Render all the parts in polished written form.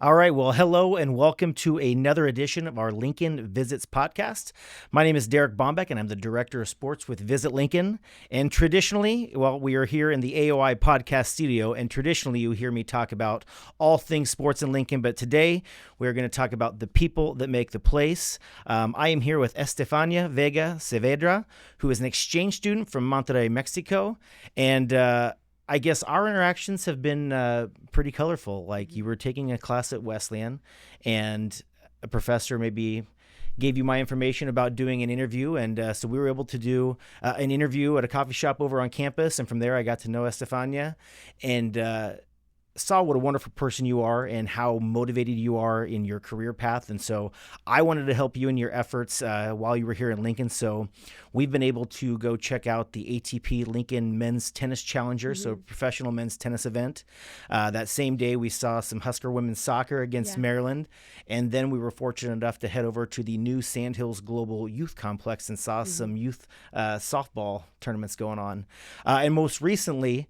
All right. Well, hello and welcome to another edition of our Lincoln Visits podcast. My name is Derek Bombeck, and I'm the Director of Sports with Visit Lincoln. And traditionally, we are here in the AOI Podcast Studio, and traditionally you hear me talk about all things sports in Lincoln. But today we're going to talk about the people that make the place. I am here with Estefania Vega Saavedra, who is an exchange student from Monterrey, Mexico. And I guess our interactions have been pretty colorful. Like, you were taking a class at Wesleyan, and a professor maybe gave you my information about doing an interview. And so we were able to do an interview at a coffee shop over on campus. And from there, I got to know Estefania and saw what a wonderful person you are and how motivated you are in your career path. And so I wanted to help you in your efforts while you were here in Lincoln. So we've been able to go check out the ATP Lincoln Men's Tennis Challenger, so professional men's tennis event. That same day, we saw some Husker women's soccer against Maryland. And then we were fortunate enough to head over to the new Sandhills Global Youth Complex and saw some youth softball tournaments going on. And most recently,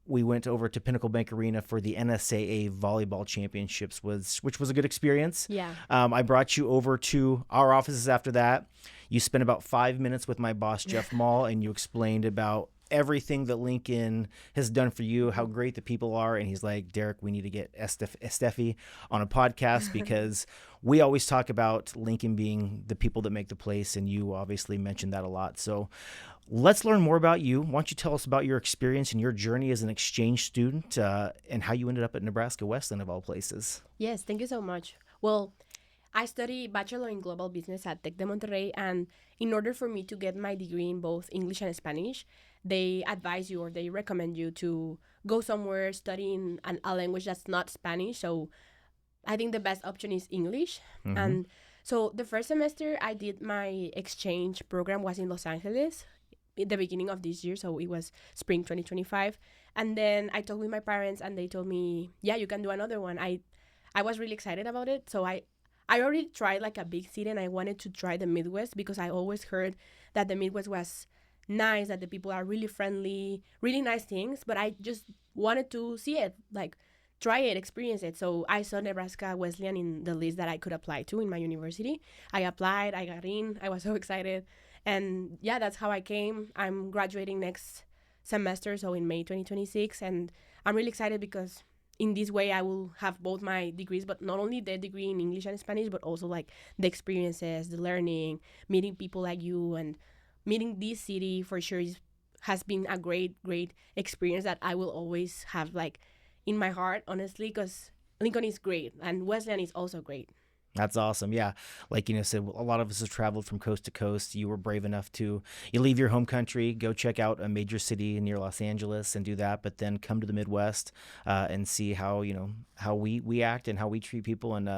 we went over to Pinnacle Bank Arena for the NSAA Volleyball Championships, which was a good experience. Yeah. I brought you over to our offices after that. You spent about 5 minutes with my boss, Jeff Mall, and you explained about everything that Lincoln has done for you, how great the people are. And he's like, Derek, we need to get Estefi on a podcast because we always talk about Lincoln being the people that make the place. And you obviously mentioned that a lot. So let's learn more about you. Why don't you tell us about your experience and your journey as an exchange student and how you ended up at Nebraska Wesleyan, of all places? Yes, thank you so much. Well, I study Bachelor in Global Business at Tec de Monterrey, and in order for me to get my degree in both English and Spanish, they advise you or they recommend you to go somewhere studying a language that's not Spanish. So I think the best option is English. Mm-hmm. And so the first semester I did my exchange program was in Los Angeles at the beginning of this year. So it was spring 2025. And then I talked with my parents and they told me, yeah, you can do another one. I was really excited about it. So I already tried like a big city and I wanted to try the Midwest because I always heard that the Midwest was nice, that the people are really friendly, really nice things. But I just wanted to see it, like try it, experience it. So I saw Nebraska Wesleyan in the list that I could apply to in my university. I applied, I got in, I was so excited. And yeah, that's how I came. I'm graduating next semester, so in May 2026. And I'm really excited because in this way, I will have both my degrees, but not only the degree in English and Spanish, but also like the experiences, the learning, meeting people like you, and meeting this city for sure has been a great, great experience that I will always have like in my heart, honestly, because Lincoln is great and Wesleyan is also great. That's awesome. Yeah. Like, said, a lot of us have traveled from coast to coast. You were brave enough to, you leave your home country, go check out a major city near Los Angeles and do that, but then come to the Midwest and see how, how we act and how we treat people. And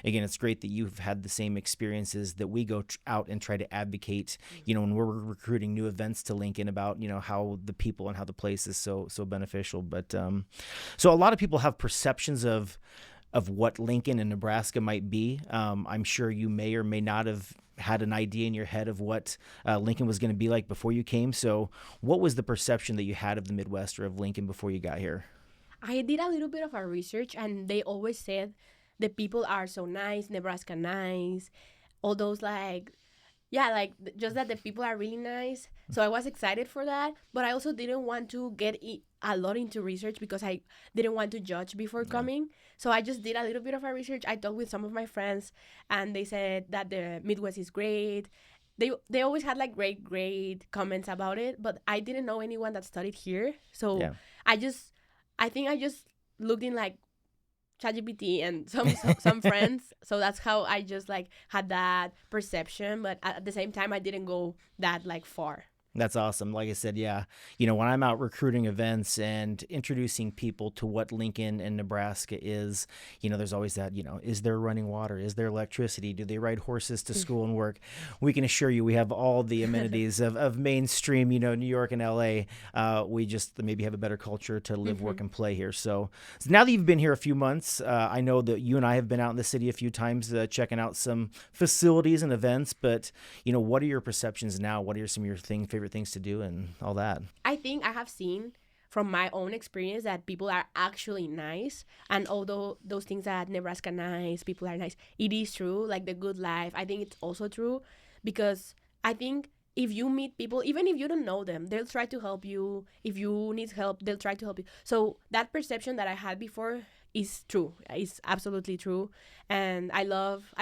again, it's great that you've had the same experiences that we go out and try to advocate, when we're recruiting new events to Lincoln about, how the people and how the place is so beneficial. But so a lot of people have perceptions of what Lincoln and Nebraska might be. I'm sure you may or may not have had an idea in your head of what Lincoln was going to be like before you came. So what was the perception that you had of the Midwest or of Lincoln before you got here? I did a little bit of our research and they always said the people are so nice, Nebraska nice, all those just that the people are really nice. So I was excited for that, but I also didn't want to get a lot into research because I didn't want to judge before coming. So I just did a little bit of our research. I talked with some of my friends and they said that the Midwest is great. They always had like great comments about it, but I didn't know anyone that studied here. So I think I just looked in like ChatGPT and some friends. So that's how I just like had that perception. But at the same time, I didn't go that like far. That's awesome. Like I said, yeah, when I'm out recruiting events and introducing people to what Lincoln and Nebraska is, there's always that, is there running water? Is there electricity? Do they ride horses to school and work? We can assure you we have all the amenities of mainstream, New York and LA. We just maybe have a better culture to live, work, and play here. So now that you've been here a few months, I know that you and I have been out in the city a few times checking out some facilities and events, but, what are your perceptions now? What are some of your favorite things to do and all that? I think I have seen from my own experience that people are actually nice. And although those things that Nebraska nice, people are nice, it is true. Like the good life, I think it's also true, because I think if you meet people, even if you don't know them, they'll try to help you. If you need help, they'll try to help you. So that perception that I had before is true. It's absolutely true. And I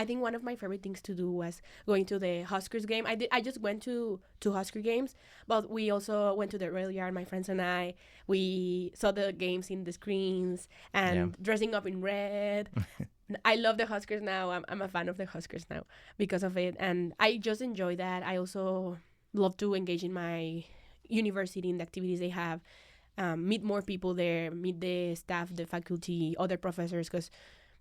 think one of my favorite things to do was going to the Huskers game. I just went to Husker games, but we also went to the rail yard, my friends and I. We saw the games in the screens and dressing up in red. I love the Huskers now. I'm a fan of the Huskers now because of it. And I just enjoy that. I also love to engage in my university in the activities they have, meet more people there, meet the staff, the faculty, other professors. Because,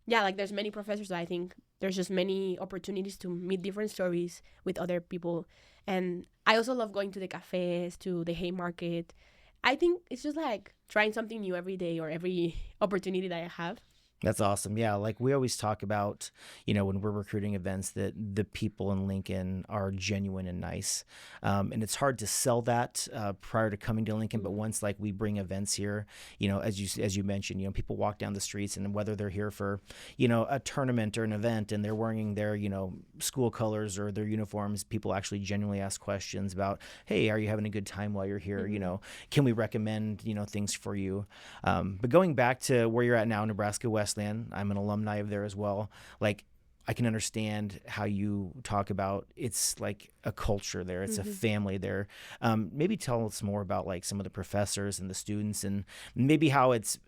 yeah, like there's many professors. So I think there's just many opportunities to meet different stories with other people. And I also love going to the cafes, to the Haymarket. I think it's just like trying something new every day or every opportunity that I have. That's awesome. Yeah, like we always talk about, when we're recruiting events, that the people in Lincoln are genuine and nice. And it's hard to sell that prior to coming to Lincoln. But once like we bring events here, as you mentioned, people walk down the streets, and whether they're here for, a tournament or an event, and they're wearing their, school colors or their uniforms, people actually genuinely ask questions about, hey, are you having a good time while you're here? Can we recommend, things for you? But going back to where you're at now, Nebraska Wesleyan, I'm an alumni of there as well. Like, I can understand how you talk about it's like a culture there. It's a family there. Maybe tell us more about like some of the professors and the students, and maybe how it's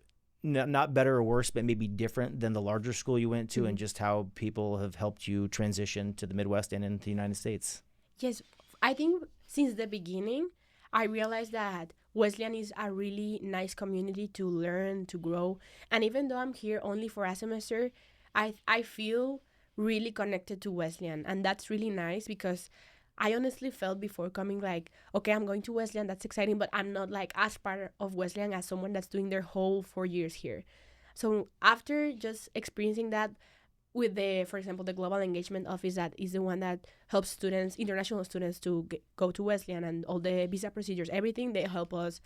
not better or worse, but maybe different than the larger school you went to, and just how people have helped you transition to the Midwest and into the United States. Yes, I think since the beginning, I realized that Wesleyan is a really nice community to learn, to grow. And even though I'm here only for a semester, I feel really connected to Wesleyan. And that's really nice, because I honestly felt before coming like, okay, I'm going to Wesleyan, that's exciting, but I'm not like as part of Wesleyan as someone that's doing their whole 4 years here. So after just experiencing that with for example, the Global Engagement Office, that is the one that helps students, international students, to go to Wesleyan, and all the visa procedures, everything, they help us.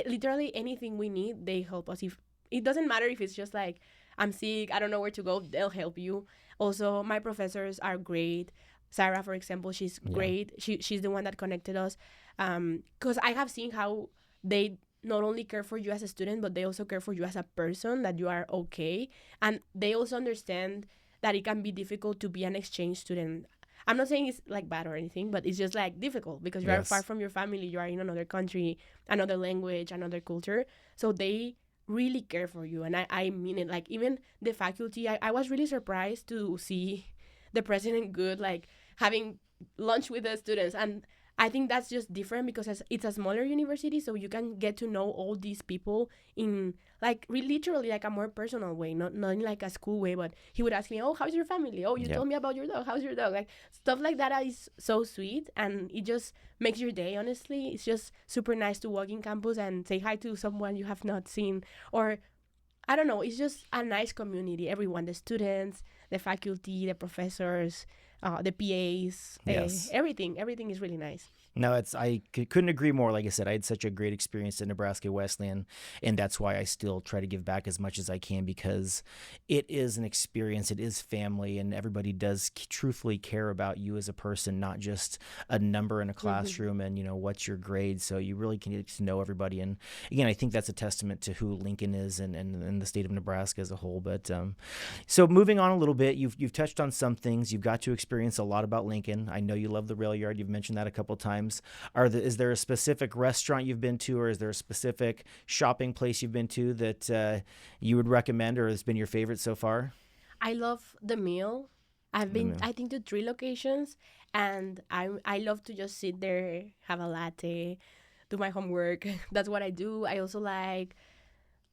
Literally anything we need, they help us. If it doesn't matter if it's just like, I'm sick, I don't know where to go, they'll help you. Also, my professors are great. Sarah, for example, she's great. She's the one that connected us. Because I have seen how they not only care for you as a student, but they also care for you as a person, that you are okay. And they also understand that it can be difficult to be an exchange student. I'm not saying it's like bad or anything, but it's just like difficult because you are far from your family. You are in another country, another language, another culture. So they really care for you. And I mean it. Like, even the faculty, I was really surprised to see the president Good, like, having lunch with the students. And I think that's just different because it's a smaller university, so you can get to know all these people in like literally like a more personal way, not in like a school way. But he would ask me, "Oh, how's your family? Oh, you told me about your dog. How's your dog?" Like stuff like that is so sweet, and it just makes your day. Honestly, it's just super nice to walk in campus and say hi to someone you have not seen, or I don't know. It's just a nice community. Everyone, the students, the faculty, the professors, the PAs, everything is really nice. No, I couldn't agree more. Like I said, I had such a great experience at Nebraska Wesleyan, and that's why I still try to give back as much as I can, because it is an experience, it is family, and everybody does truthfully care about you as a person, not just a number in a classroom and, what's your grade. So you really can get to know everybody. And again, I think that's a testament to who Lincoln is and the state of Nebraska as a whole. But so moving on a little bit, you've touched on some things. You've got to experience a lot about Lincoln. I know you love the rail yard. You've mentioned that a couple of times. Is there a specific restaurant you've been to, or is there a specific shopping place you've been to that you would recommend or has been your favorite so far? I love the meal. I've been, I think, to 3 locations, and I love to just sit there, have a latte, do my homework. That's what I do. I also like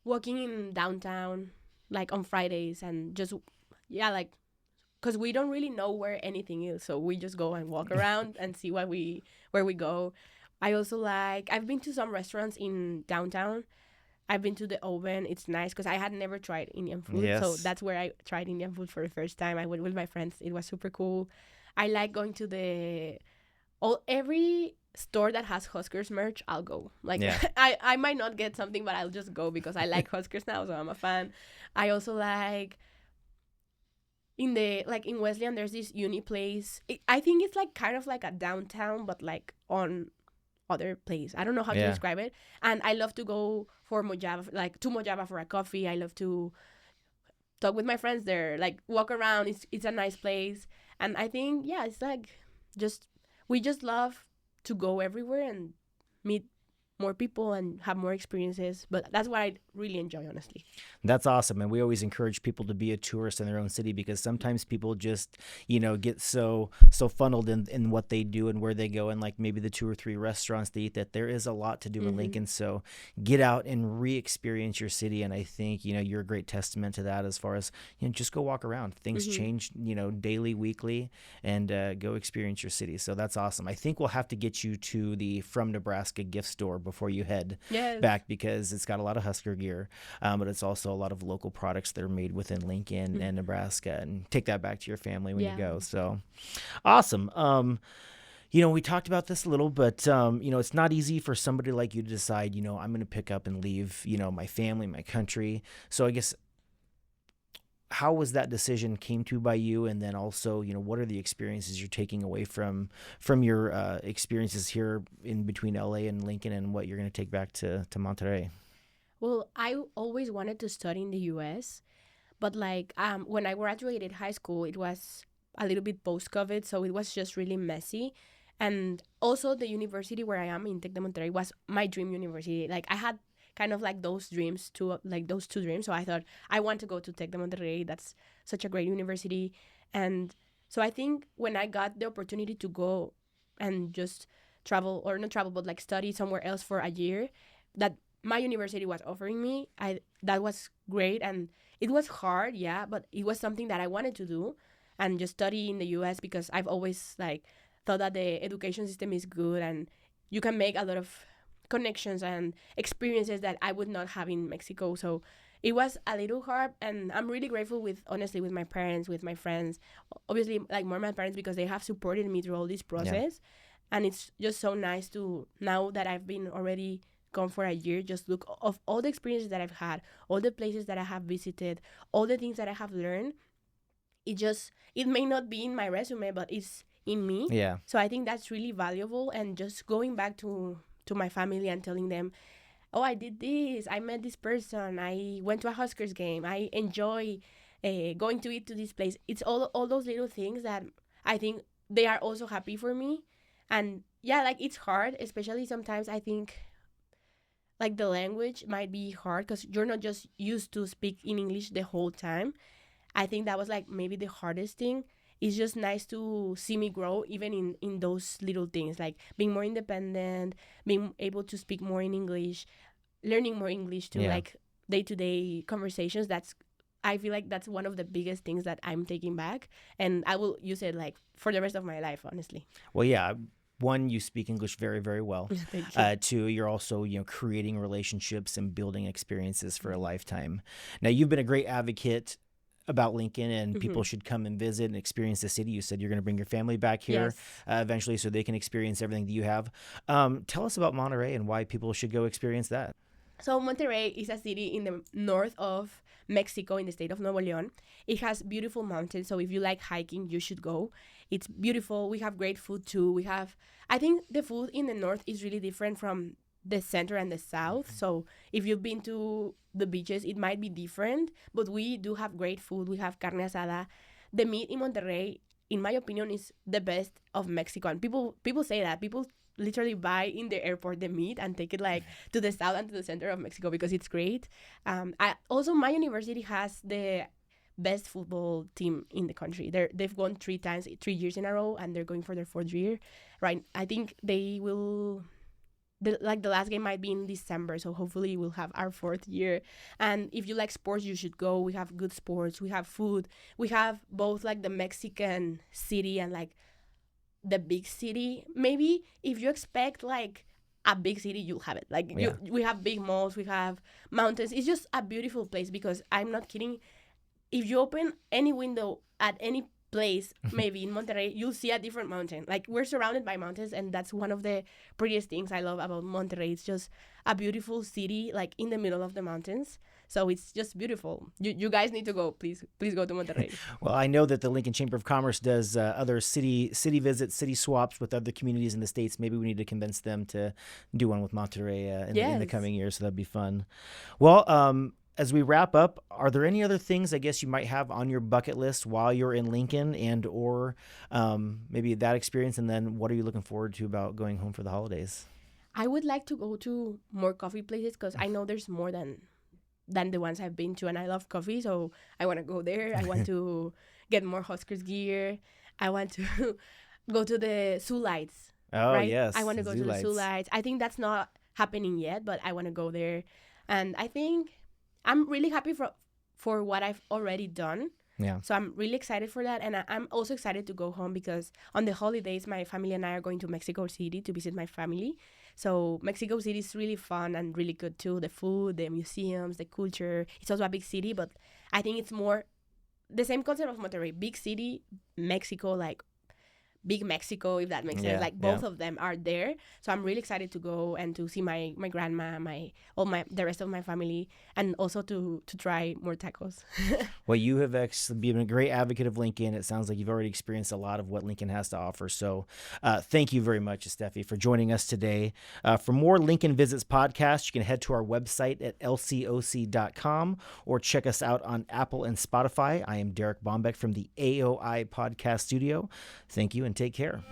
walking in downtown, like on Fridays, and just, like, because we don't really know where anything is, so we just go and walk around and see where we go. I also I've been to some restaurants in downtown. I've been to the Oven. It's nice because I had never tried Indian food, so that's where I tried Indian food for the first time. I went with my friends. It was super cool. I like going to every store that has Huskers merch, I'll go. Like, Yeah. I might not get something, but I'll just go because I like Huskers now, so I'm a fan. I also like in Wesleyan, there's this uni place. I think it's like kind of like a downtown, but like on other place. I don't know how to Yeah. describe it. And I love to go for Mojave, like to Mojave for a coffee. I love to talk with my friends there, like walk around. It's a nice place. And I think, yeah, it's like just we just love to go everywhere and meet more people and have more experiences. But that's what I really enjoy, honestly. That's awesome. And we always encourage people to be a tourist in their own city, because sometimes people just, get so funneled in what they do and where they go, and like maybe the 2 or 3 restaurants they eat, that there is a lot to do in Lincoln. So get out and re-experience your city. And I think, you're a great testament to that, as far as, just go walk around. Things change, daily, weekly, and go experience your city. So that's awesome. I think we'll have to get you to the From Nebraska gift store before you head back, because it's got a lot of Husker gear, but it's also a lot of local products that are made within Lincoln and Nebraska, and take that back to your family when you go. So awesome. We talked about this a little, but it's not easy for somebody like you to decide, I'm going to pick up and leave, my family, my country. So I guess, how was that decision came to by you? And then also, what are the experiences you're taking away from your experiences here in between LA and Lincoln, and what you're going to take back to Monterrey? Well, I always wanted to study in the U.S., but like when I graduated high school, it was a little bit post-COVID, so it was just really messy. And also the university where I am in Tec de Monterrey was my dream university. Like I had kind of like those two dreams. So I thought, I want to go to Tec de Monterrey. That's such a great university. And so I think when I got the opportunity to go and just travel, or not travel, but like study somewhere else for a year, that my university was offering me, that was great. And it was hard, yeah, but it was something that I wanted to do, and just study in the US, because I've always like thought that the education system is good and you can make a lot of connections and experiences that I would not have in Mexico. So it was a little hard, and I'm really grateful with my parents, with my friends, obviously like more my parents, because they have supported me through all this process. And it's just so nice to, now that I've been already gone for a year, just look of all the experiences that I've had, all the places that I have visited, all the things that I have learned. It may not be in my resume, but it's in me. Yeah. So I think that's really valuable. And just going back to my family and telling them, oh, I did this, I met this person, I went to a Huskers game, I enjoy going to eat to this place. It's all those little things that I think they are also happy for me. And yeah, like it's hard, especially sometimes I think like the language might be hard, because you're not just used to speak in English the whole time. I think that was like maybe the hardest thing. It's just nice to see me grow, even in those little things, like being more independent, being able to speak more in English, learning more English to like day-to-day conversations. I feel like that's one of the biggest things that I'm taking back, and I will use it like for the rest of my life, honestly. Well, yeah. One, you speak English very, very well. Thank you. Two, you're also, creating relationships and building experiences for a lifetime. Now, you've been a great advocate about Lincoln, and people should come and visit and experience the city. You said you're going to bring your family back here eventually, so they can experience everything that you have. Tell us about Monterrey and why people should go experience that. So Monterrey is a city in the north of Mexico, in the state of Nuevo León. It has beautiful mountains, so if you like hiking, you should go. It's beautiful. We have great food too. I think the food in the north is really different from the center and the south. So if you've been to the beaches, it might be different, but we do have great food. We have carne asada. The meat in Monterrey, in my opinion, is the best of Mexico. And people say that. People literally buy in the airport the meat and take it like to the south and to the center of Mexico, because it's great. Also, my university has the best football team in the country. They've won 3 years in a row, and they're going for their 4th year. Right. I think they will. The last game might be in December, so hopefully we'll have our 4th year. And if you like sports, you should go. We have good sports. We have food. We have both like the Mexican city and like the big city. Maybe if you expect like a big city, you'll have it. Like we have big malls. We have mountains. It's just a beautiful place, because I'm not kidding. If you open any window at any place, maybe in Monterrey, you'll see a different mountain. Like, we're surrounded by mountains, and that's one of the prettiest things I love about Monterrey. It's just a beautiful city, like in the middle of the mountains. So it's just beautiful. You guys need to go. Please go to Monterrey. Well, I know that the Lincoln Chamber of Commerce does other city visits, city swaps with other communities in the States. Maybe we need to convince them to do one with Monterrey in the coming years, so that'd be fun. Well, as we wrap up, are there any other things I guess you might have on your bucket list while you're in Lincoln, and or maybe that experience, and then what are you looking forward to about going home for the holidays? I would like to go to more coffee places because I know there's more than the ones I've been to, and I love coffee, so I want to go there. I want to get more Huskers gear. I want to go to the Zoo Lights. Oh, right? yes. I want to go to the Zoo Lights. I think that's not happening yet, but I want to go there. And I think I'm really happy for what I've already done. Yeah. So I'm really excited for that. And I'm also excited to go home because on the holidays, my family and I are going to Mexico City to visit my family. So Mexico City is really fun and really good too. The food, the museums, the culture. It's also a big city, but I think it's more the same concept of Monterrey. Big city, Mexico, like big Mexico, if that makes sense. Like both of them are there. So I'm really excited to go and to see my grandma, the rest of my family, and also to try more tacos. Well, you have been a great advocate of Lincoln. It sounds like you've already experienced a lot of what Lincoln has to offer. So thank you very much, Estefi, for joining us today. For more Lincoln Visits podcasts, you can head to our website at lcoc.com or check us out on Apple and Spotify. I am Derek Bombeck from the AOI Podcast Studio. Thank you and take care.